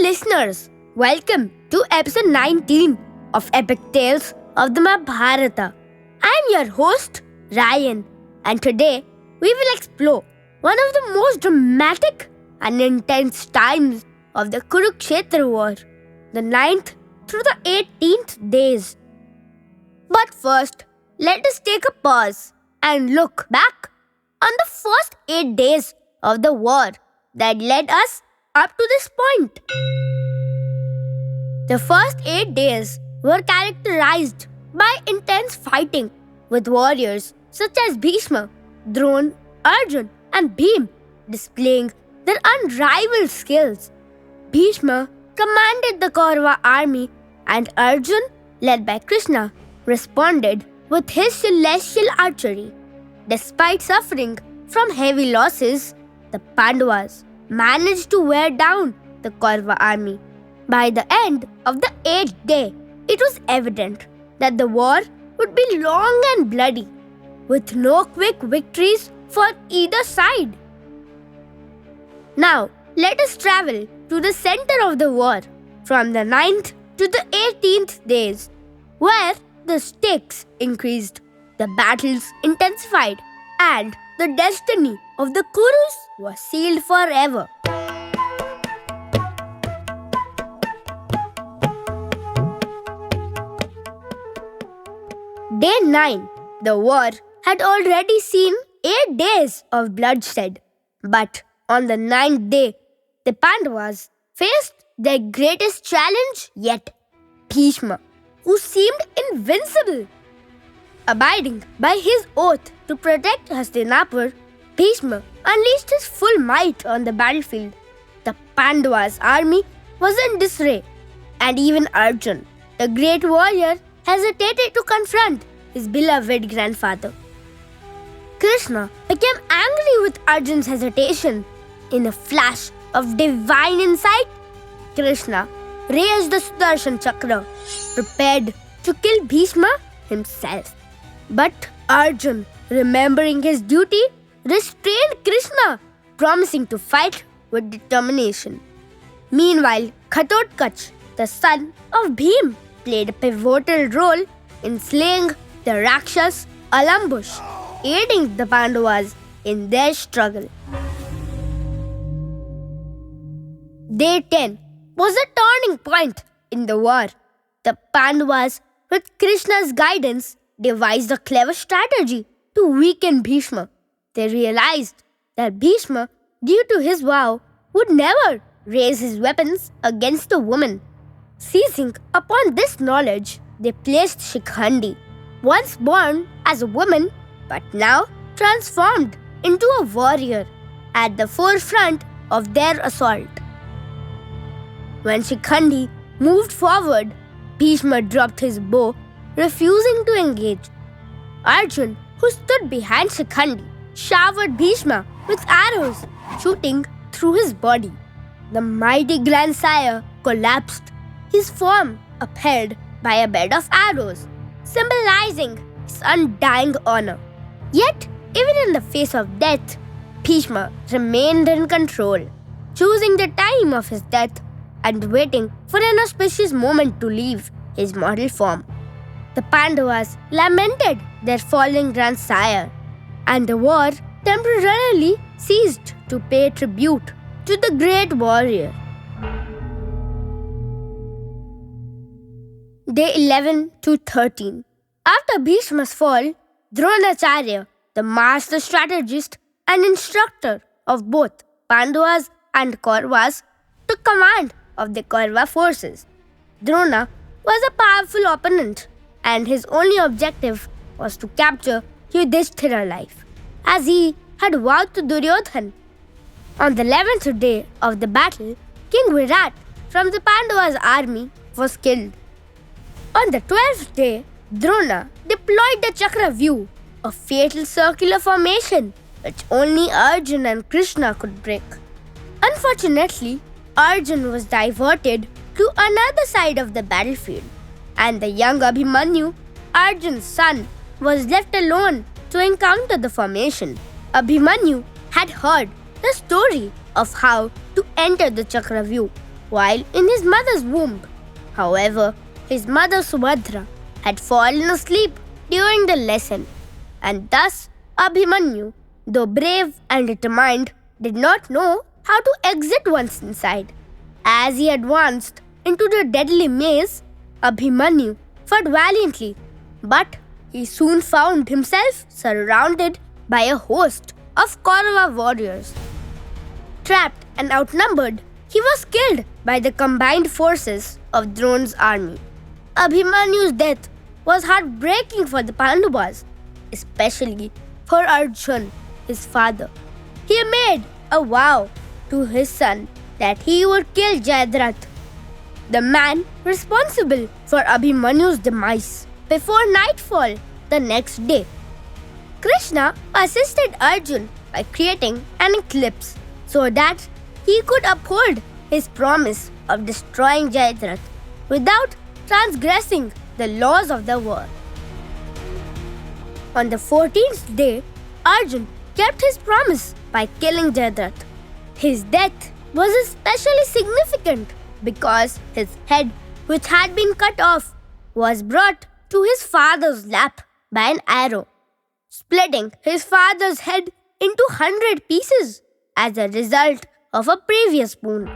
listeners, welcome to episode 19 of Epic Tales of the Mahabharata. I am your host, Ryan, and today we will explore one of the most dramatic and intense times of the Kurukshetra war, the 9th through the 18th days. But first, let us take a pause and look back on the first 8 days of the war that led us up to this point. The first 8 days were characterized by intense fighting with warriors such as Bhisma, Drona, Arjun, and Bhim displaying their unrivaled skills. Bhisma commanded the Kaurava army, and Arjun, led by Krishna, responded with his celestial archery. Despite suffering from heavy losses, the Pandavas managed to wear down the Kaurava army. By the end of the 8th day, it was evident that the war would be long and bloody, with no quick victories for either side. Now, let us travel to the center of the war, from the 9th to the 18th days, where the stakes increased, the battles intensified, and the destiny of the Kurus was sealed forever. Day 9. The war had already seen 8 days of bloodshed. But on the 9th day, the Pandavas faced their greatest challenge yet, Bhisma, who seemed invincible. Abiding by his oath to protect Hastinapur, Bhisma unleashed his full might on the battlefield. The Pandavas' army was in disarray, and even Arjun, the great warrior, hesitated to confront his beloved grandfather. Krishna became angry with Arjun's hesitation. In a flash of divine insight, Krishna raised the Sudarshan Chakra, prepared to kill Bhisma himself. But Arjun, remembering his duty, restrained Krishna, promising to fight with determination. Meanwhile, Ghatotkacha, the son of Bhim, played a pivotal role in slaying the Rakshas Alambush, aiding the Pandavas in their struggle. Day 10 was a turning point in the war. The Pandavas, with Krishna's guidance, devised a clever strategy to weaken Bhisma. They realized that Bhisma, due to his vow, would never raise his weapons against a woman. Seizing upon this knowledge, they placed Shikhandi, once born as a woman but now transformed into a warrior, at the forefront of their assault. When Shikhandi moved forward, Bhisma dropped his bow, refusing to engage. Arjun, who stood behind Shikhandi, showered Bhisma with arrows, shooting through his body. The mighty grandsire collapsed, his form upheld by a bed of arrows, symbolizing his undying honor. Yet, even in the face of death, Bhisma remained in control, choosing the time of his death and waiting for an auspicious moment to leave his mortal form. The Pandavas lamented their fallen grandsire, and the war temporarily ceased to pay tribute to the great warrior. Day 11 to 13. After Bhisma's fall, Dronacharya, the master strategist and instructor of both Pandavas and Kauravas, took command of the Kaurava forces. Drona was a powerful opponent, and his only objective was to capture Yudhishthira alive, as he had vowed to Duryodhan. On the 11th day of the battle, King Virat from the Pandavas' army was killed. On the 12th day, Drona deployed the Chakravyu, a fatal circular formation which only Arjun and Krishna could break. Unfortunately, Arjun was diverted to another side of the battlefield, and the young Abhimanyu, Arjun's son, was left alone to encounter the formation. Abhimanyu had heard the story of how to enter the Chakravyu, while in his mother's womb. However, his mother Subhadra had fallen asleep during the lesson, and thus Abhimanyu, though brave and determined, did not know how to exit once inside. As he advanced into the deadly maze, Abhimanyu fought valiantly, but he soon found himself surrounded by a host of Kaurava warriors. Trapped and outnumbered, he was killed by the combined forces of Drona's army. Abhimanyu's death was heartbreaking for the Pandavas, especially for Arjun, his father. He made a vow to his son that he would kill Jayadrath, the man responsible for Abhimanyu's demise, before nightfall the next day. Krishna assisted Arjun by creating an eclipse so that he could uphold his promise of destroying Jayadrath without transgressing the laws of the war. On the 14th day, Arjun kept his promise by killing Jayadrath. His death was especially significant because his head, which had been cut off, was brought to his father's lap by an arrow, splitting his father's head into 100 pieces as a result of a previous wound.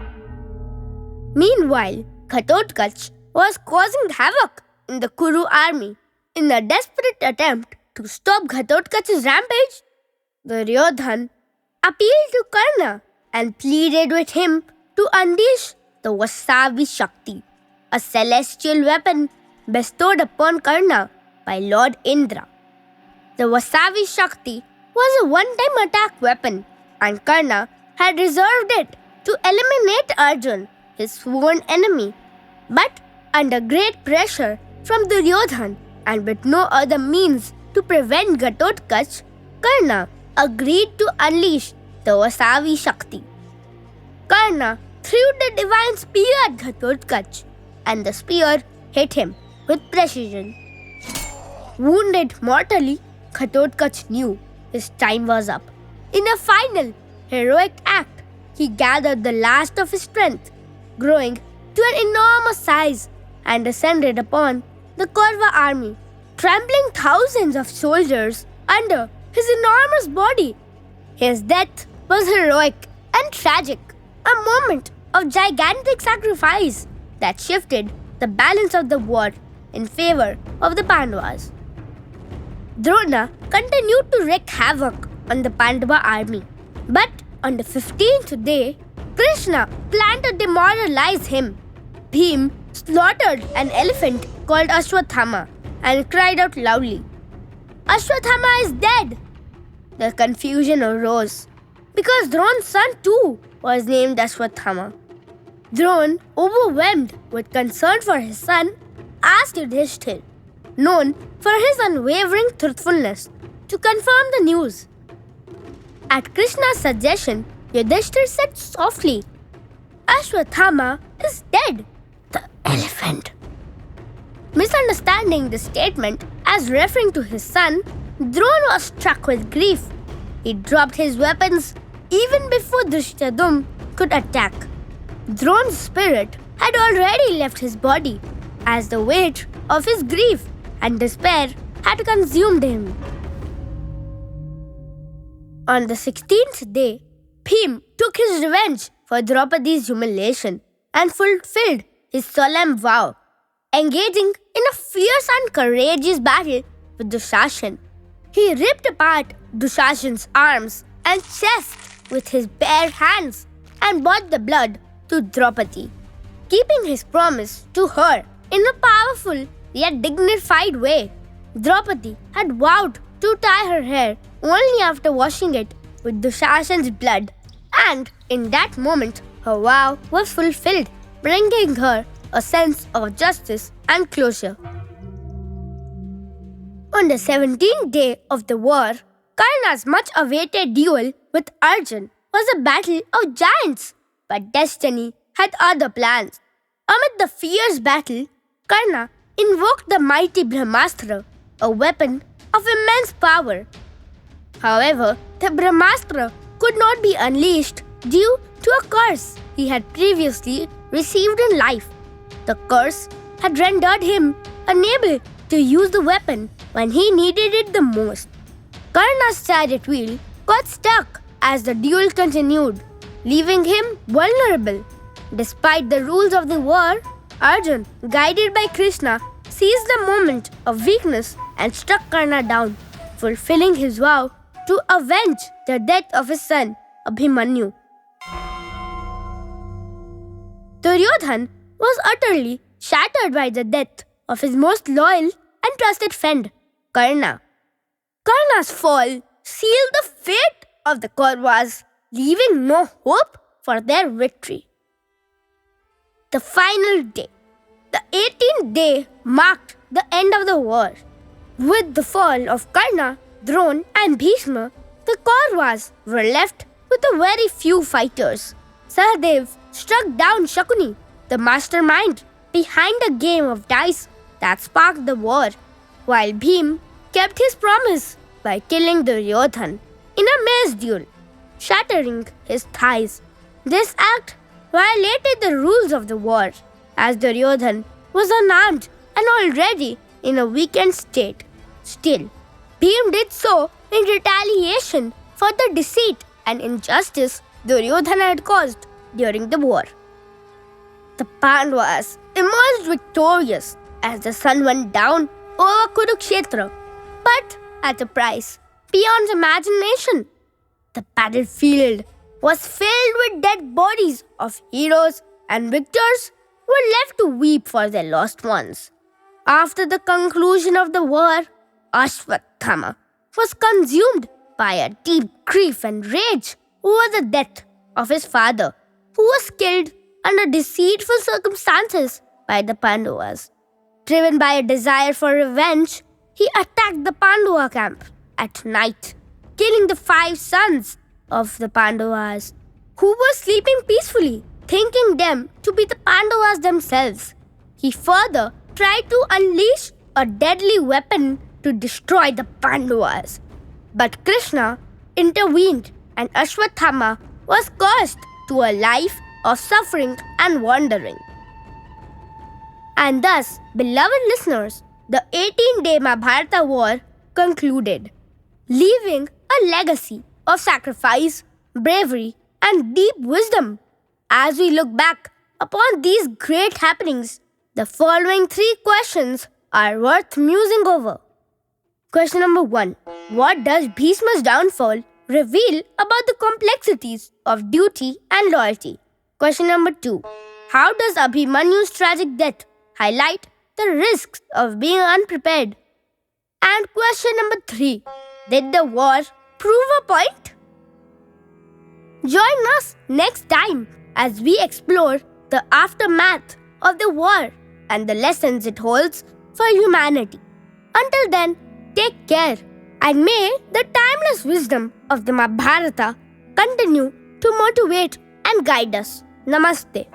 Meanwhile, Ghatotkacha was causing havoc in the Kuru army. In a desperate attempt to stop Ghatotkacha's rampage, Duryodhan appealed to Karna and pleaded with him to unleash the Vasavi Shakti, a celestial weapon bestowed upon Karna by Lord Indra. The Vasavi Shakti was a one-time attack weapon, and Karna had reserved it to eliminate Arjun, his sworn enemy. But under great pressure from Duryodhan and with no other means to prevent Ghatotkacha, Karna agreed to unleash the Vasavi Shakti. Karna threw the divine spear at Ghatotkacha, and the spear hit him with precision. Wounded mortally, Ghatotkacha knew his time was up. In a final heroic act, he gathered the last of his strength, growing to an enormous size, and descended upon the Kaurava army, trampling thousands of soldiers under his enormous body. His death was heroic and tragic, a moment of gigantic sacrifice that shifted the balance of the war in favor of the Pandavas. Drona continued to wreak havoc on the Pandava army, but on the 15th day, Krishna planned to demoralize him. Bhim slaughtered an elephant called Ashwathama and cried out loudly, "Ashwathama is dead!" The confusion arose because Drona's son too was named Ashwathama. Drona, overwhelmed with concern for his son, asked Yudhishthir, known for his unwavering truthfulness, to confirm the news. At Krishna's suggestion, Yudhishthir said softly, "Ashwathama is dead." The elephant. Misunderstanding the statement as referring to his son, Drona was struck with grief. He dropped his weapons even before Drishtadyumna could attack. Drona's spirit had already left his body as the weight of his grief and despair had consumed him. On the 16th day, Bhim took his revenge for Draupadi's humiliation and fulfilled his solemn vow, engaging in a fierce and courageous battle with Dushashan. He ripped apart Dushashan's arms and chest with his bare hands and brought the blood to Draupadi, keeping his promise to her in a powerful yet dignified way. Draupadi had vowed to tie her hair only after washing it with Dushashan's blood, and in that moment her vow was fulfilled, bringing her a sense of justice and closure. On the 17th day of the war, Karna's much-awaited duel with Arjun was a battle of giants, but destiny had other plans. Amid the fierce battle, Karna invoked the mighty Brahmastra, a weapon of immense power. However, the Brahmastra could not be unleashed due to a curse he had previously received in life. The curse had rendered him unable to use the weapon when he needed it the most. Karna's chariot wheel got stuck as the duel continued, leaving him vulnerable. Despite the rules of the war, Arjun, guided by Krishna, seized the moment of weakness and struck Karna down, fulfilling his vow to avenge the death of his son Abhimanyu. Duryodhan was utterly shattered by the death of his most loyal and trusted friend, Karna. Karna's fall sealed the fate of the Kauravas, leaving no hope for their victory. The final day. The 18th day marked the end of the war. With the fall of Karna, Drona, and Bhisma, the Kauravas were left with a very few fighters. Sahadev struck down Shakuni, the mastermind behind a game of dice that sparked the war, while Bhim kept his promise by killing Duryodhan in a mace duel, shattering his thighs. This act violated the rules of the war, as Duryodhan was unarmed and already in a weakened state. Still, Bhim did so in retaliation for the deceit and injustice Duryodhan had caused during the war. The Pandavas emerged victorious as the sun went down over Kurukshetra, but at a price beyond imagination. The battlefield was filled with dead bodies of heroes, and victors were left to weep for their lost ones. After the conclusion of the war, Ashwatthama was consumed by a deep grief and rage over the death of his father, who was killed under deceitful circumstances by the Pandavas. Driven by a desire for revenge, he attacked the Pandava camp at night, killing the 5 sons of the Pandavas, who were sleeping peacefully, thinking them to be the Pandavas themselves. He further tried to unleash a deadly weapon to destroy the Pandavas. But Krishna intervened, and Ashwatthama was cursed to a life of suffering and wandering. And thus, beloved listeners, the 18-day Mahabharata war concluded, leaving a legacy of sacrifice, bravery, and deep wisdom. As we look back upon these great happenings, the following 3 questions are worth musing over. Question number 1. What does Bhisma's downfall reveal about the complexities of duty and loyalty? Question number 2. How does Abhimanyu's tragic death highlight the risks of being unprepared? And question number 3. Did the war prove a point? Join us next time as we explore the aftermath of the war and the lessons it holds for humanity. Until then, take care, and may the timeless wisdom of the Mahabharata continue to motivate and guide us. Namaste.